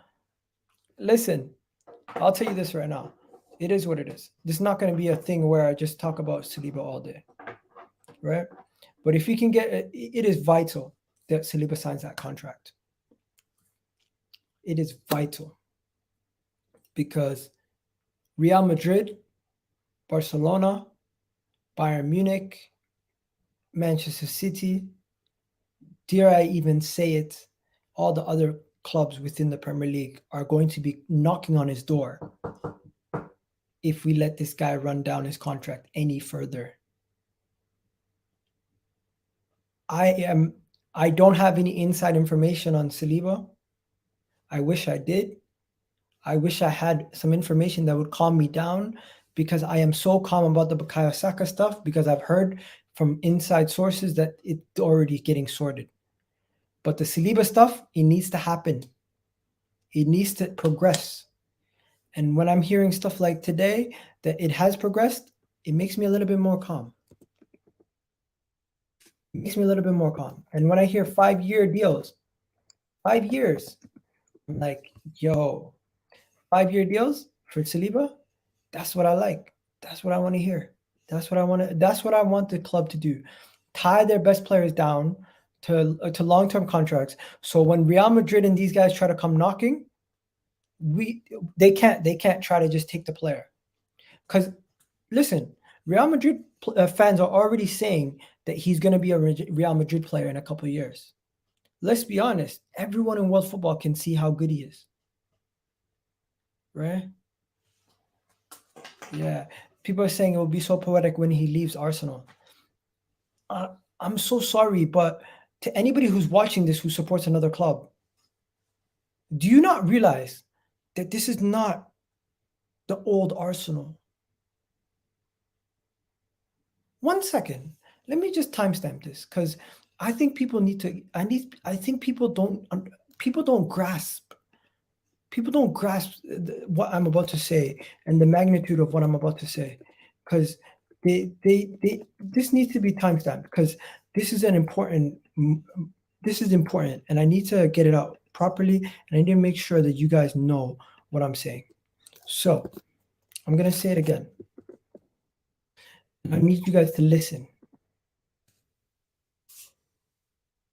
Listen, I'll tell you this right now. It is what it is. This is not going to be a thing where I just talk about Saliba all day, right? But if you can get it, it is vital that Saliba signs that contract. It is vital because Real Madrid, Barcelona, Bayern Munich, Manchester City, dare I even say it, all the other clubs within the Premier League are going to be knocking on his door if we let this guy run down his contract any further. I don't have any inside information on Saliba. I wish I did. I wish I had some information that would calm me down because I am so calm about the Bukayo Saka stuff because I've heard from inside sources that it's already getting sorted. But the Saliba stuff, it needs to happen. It needs to progress. And when I'm hearing stuff like today that it has progressed, it makes me a little bit more calm. It makes me a little bit more calm. And when I hear 5-year deals, 5 years, I'm like, yo, 5-year deals for Saliba, that's what I like. That's what I want to hear. That's what I want the club to do. Tie their best players down to long-term contracts. So when Real Madrid and these guys try to come knocking, they can't try to just take the player. Because listen, Real Madrid fans are already saying that he's going to be a Real Madrid player in a couple of years. Let's be honest. Everyone in world football can see how good he is. Right? Yeah. People are saying it will be so poetic when he leaves Arsenal. I'm so sorry, but to anybody who's watching this who supports another club, do you not realize that this is not the old Arsenal? 1 second. Let me just timestamp this because I think people need to. I think people don't grasp. People don't grasp what I'm about to say and the magnitude of what I'm about to say, because they this needs to be timestamped because this is an important. This is important, and I need to get it out properly, and I need to make sure that you guys know what I'm saying. So I'm gonna say it again. I need you guys to listen.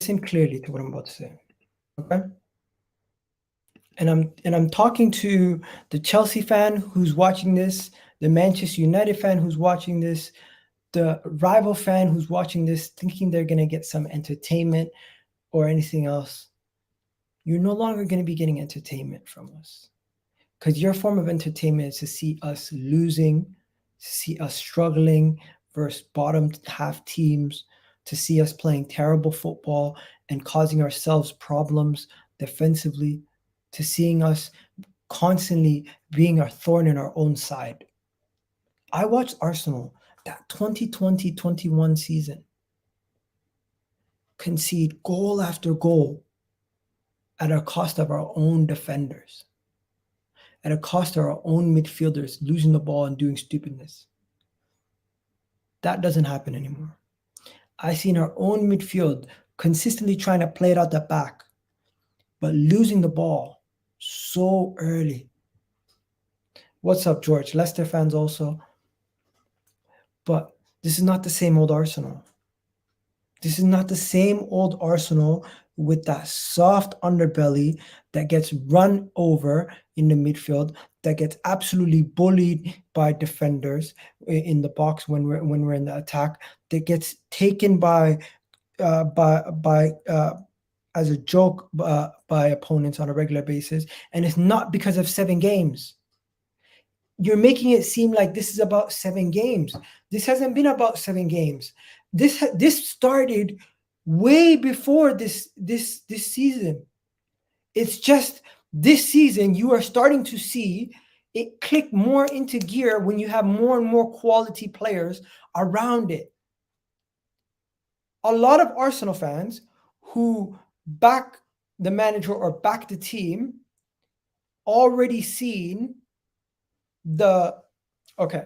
Listen clearly to what I'm about to say. Okay? And I'm talking to the Chelsea fan who's watching this, the Manchester United fan who's watching this, the rival fan who's watching this, thinking they're gonna get some entertainment or anything else. You're no longer gonna be getting entertainment from us. Because your form of entertainment is to see us losing, to see us struggling versus bottom half teams, to see us playing terrible football and causing ourselves problems defensively, to seeing us constantly being a thorn in our own side. I watched Arsenal that 2020-21 season concede goal after goal at a cost of our own defenders, at a cost of our own midfielders losing the ball and doing stupidness. That doesn't happen anymore. I seen our own midfield consistently trying to play it out the back, but losing the ball so early. What's up, George? Leicester fans also. But this is not the same old Arsenal. This is not the same old Arsenal with that soft underbelly that gets run over in the midfield, that gets absolutely bullied by defenders in the box when we're in the attack, that gets taken by as a joke by opponents on a regular basis, and it's not because of 7 games. You're making it seem like this is about 7 games. This hasn't been about 7 games. This started way before this season. It's just this season you are starting to see it click more into gear when you have more and more quality players around it. A lot of Arsenal fans who back the manager or back the team already seen the okay.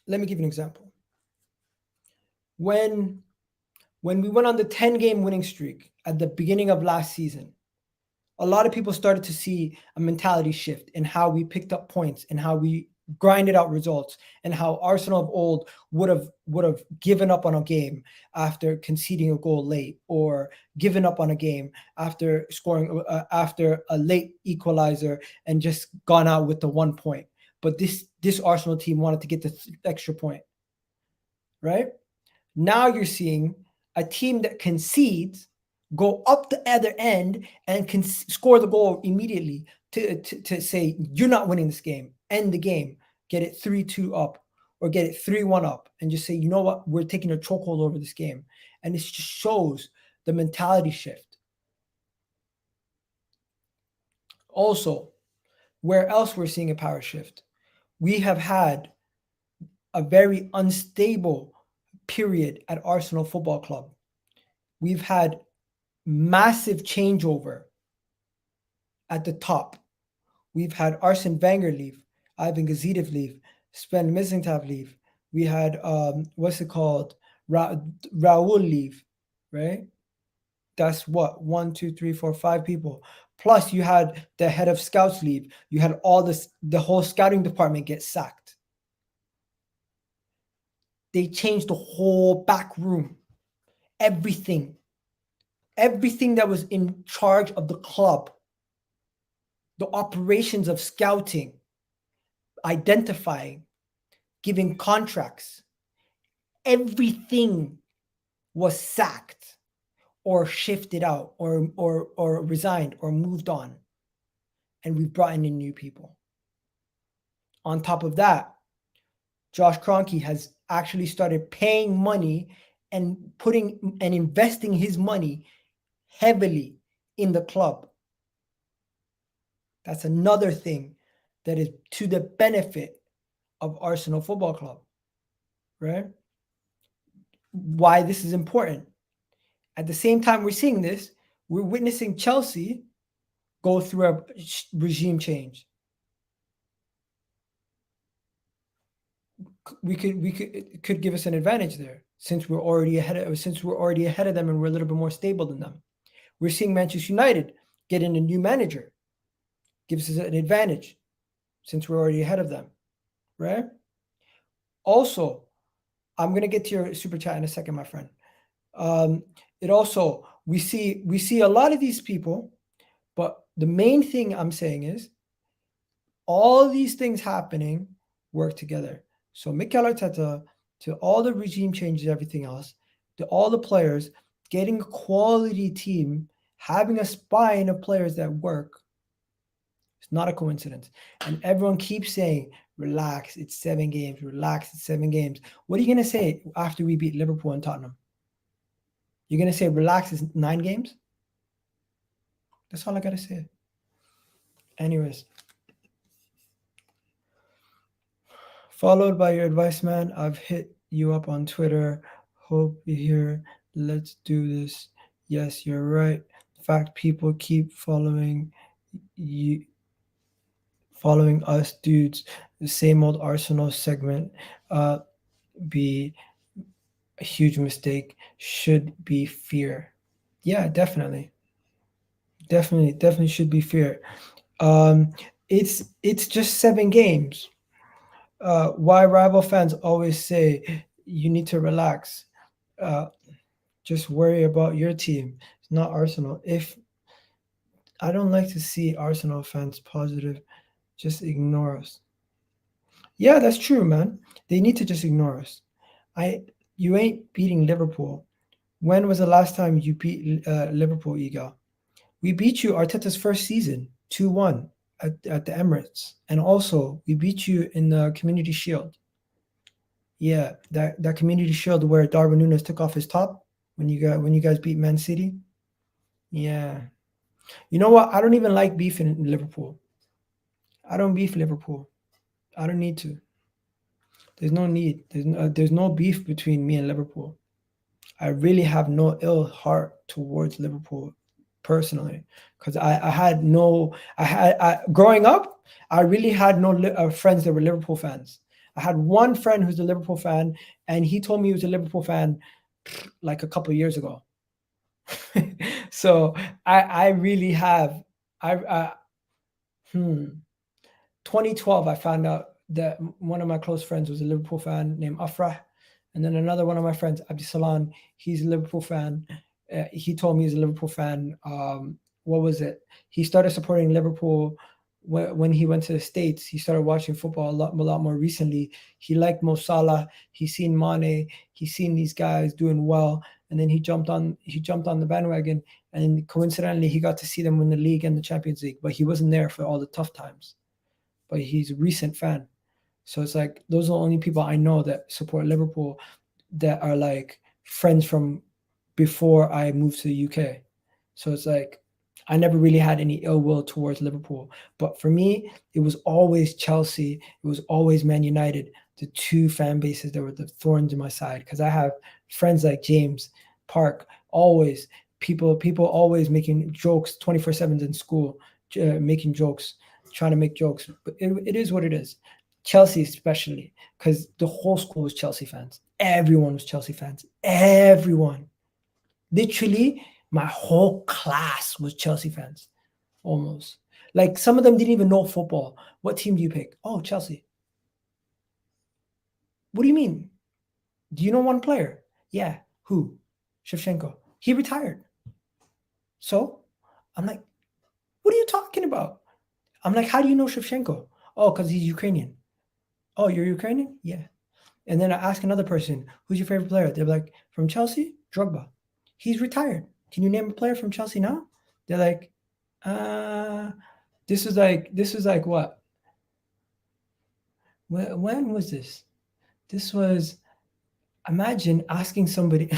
Let me give you an example. When we went on the 10-game winning streak at the beginning of last season, a lot of people started to see a mentality shift in how we picked up points and how we grinded out results, and how Arsenal of old would have given up on a game after conceding a goal late, or given up on a game after scoring after a late equalizer and just gone out with the 1 point. But this Arsenal team wanted to get the extra point, right? Now you're seeing a team that concedes go up the other end and can score the goal immediately to say, you're not winning this game, end the game, get it 3-2 up or get it 3-1 up, and just say, you know what, we're taking a chokehold over this game. And it just shows the mentality shift. Also, where else we're seeing a power shift, we have had a very unstable period at Arsenal Football Club. We've had massive changeover at the top. We've had Arsene Wenger leave, Ivan Gazidov leave, Sven Mislintat leave. We had Raul leave, right? That's what 1, 2, 3, 4, 5 people. Plus, you had the head of scouts leave. You had the whole scouting department get sacked. They changed the whole back room, everything that was in charge of the club, the operations of scouting, identifying, giving contracts, everything was sacked or shifted out or resigned or moved on. And we've brought in new people. On top of that, Josh Kroenke has actually started paying money and putting and investing his money heavily in the club. That's another thing that is to the benefit of Arsenal Football Club, right? why this is important. At the same time we're seeing this, we're witnessing Chelsea go through a regime change. It could give us an advantage there since we're already ahead of them and we're a little bit more stable than them. We're seeing Manchester United get in a new manager, gives us an advantage since we're already ahead of them, right? Also, I'm gonna get to your super chat in a second, my friend. It also we see a lot of these people, but the main thing I'm saying is all these things happening work together. So Mikel Arteta, to all the regime changes, everything else, to all the players, getting a quality team, having a spine of players that work, it's not a coincidence. And everyone keeps saying, relax, it's 7 games, relax, it's 7 games. What are you going to say after we beat Liverpool and Tottenham? You're going to say, relax, it's 9 games? That's all I got to say. Anyways. Followed by your advice, man. I've hit you up on Twitter. Hope you're here. Let's do this. Yes, you're right. In fact, people keep following you, following us dudes. The same old Arsenal segment. Be a huge mistake. Should be fear. Yeah, definitely. Definitely should be fear. It's just 7 games. Why rival fans always say you need to relax. Just worry about your team. It's not Arsenal. If I don't like to see Arsenal fans positive, just ignore us. Yeah, that's true, man. They need to just ignore us. You ain't beating Liverpool. When was the last time you beat Liverpool, Eagle? We beat you Arteta's first season, 2-1 at the Emirates. And also, we beat you in the Community Shield. Yeah, that Community Shield where Darwin Núñez took off his top when you guys beat Man City. Yeah. You know what? I don't even like beef in Liverpool. I don't beef Liverpool. I don't need to. There's no need. There's no beef between me and Liverpool. I really have no ill heart towards Liverpool personally, because growing up, I really had no friends that were Liverpool fans. I had one friend who's a Liverpool fan, and he told me he was a Liverpool fan like a couple of years ago. So I really have. 2012, I found out that one of my close friends was a Liverpool fan named Afrah. And then another one of my friends, Abdisalan, he's a Liverpool fan. He told me he's a Liverpool fan. What was it? He started supporting Liverpool when he went to the States. He started watching football a lot more recently. He liked Mo Salah. He's seen Mane. He's seen these guys doing well. And then he jumped on the bandwagon. And coincidentally, he got to see them win the league and the Champions League. But he wasn't there for all the tough times. But he's a recent fan. So it's like those are the only people I know that support Liverpool that are like friends from before I moved to the UK. So it's like I never really had any ill will towards Liverpool. But for me, it was always Chelsea. It was always Man United, the two fan bases that were the thorns in my side. Because I have friends like James, Park, always people always making jokes 24/7 in school, making jokes, trying to make jokes. But it is what it is. Chelsea especially, because the whole school was Chelsea fans. Everyone was Chelsea fans. Everyone. Literally, my whole class was Chelsea fans. Almost. Like some of them didn't even know football. What team do you pick? Oh, Chelsea. What do you mean? Do you know one player? Yeah. Who? Shevchenko. He retired. So I'm like, what are you talking about? I'm like, how do you know Shevchenko? Oh, because he's Ukrainian. Oh, you're Ukrainian? Yeah. And then I ask another person, who's your favorite player? They're like, from Chelsea? Drogba. He's retired. Can you name a player from Chelsea now? They're like, this was like what? When was this? This was, imagine asking somebody,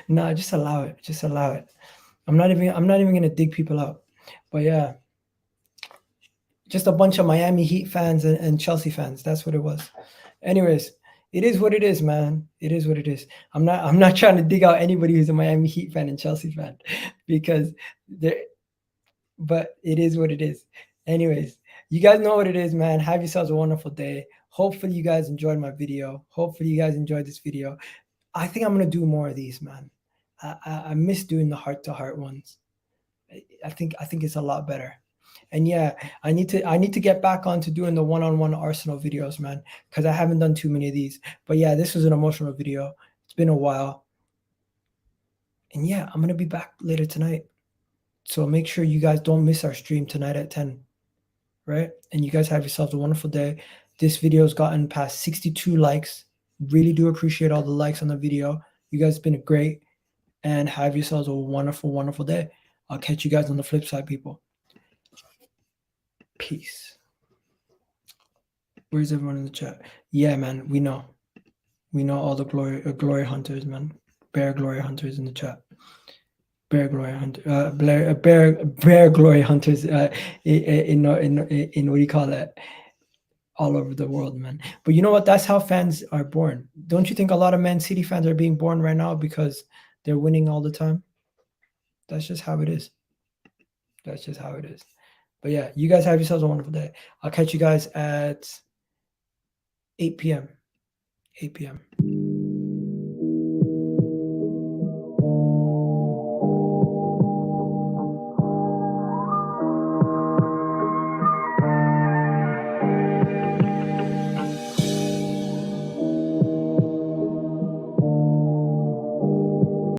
no, just allow it. Just allow it. I'm not even gonna dig people out. But yeah. Just a bunch of Miami Heat fans and Chelsea fans. That's what it was. Anyways, It is what it is, man. It is what it is. I'm not trying to dig out anybody who's a Miami Heat fan and Chelsea fan because they're but it is what it is. Anyways, you guys know what it is, man. Have yourselves a wonderful day. Hopefully you guys enjoyed my video. Hopefully you guys enjoyed this video. I think I'm gonna do more of these, man. I miss doing the heart to heart ones. I think it's a lot better. And yeah, I need to get back on to doing the one-on-one Arsenal videos, man, because I haven't done too many of these. But yeah, this was an emotional video. It's been a while. And yeah, I'm gonna be back later tonight. So make sure you guys don't miss our stream tonight at 10. Right? And you guys have yourselves a wonderful day. This video has gotten past 62 likes. Really do appreciate all the likes on the video. You guys have been great. And have yourselves a wonderful, wonderful day. I'll catch you guys on the flip side, people. Peace. Where's everyone in the chat? Yeah, man, we know. We know all the glory hunters, man. Bear glory hunters in the chat. Bear glory hunter, bear glory hunters. In what do you call that? All over the world, man. But you know what? That's how fans are born. Don't you think a lot of Man City fans are being born right now because they're winning all the time? That's just how it is. That's just how it is. But yeah, you guys have yourselves a wonderful day. I'll catch you guys at 8 p.m. 8 p.m.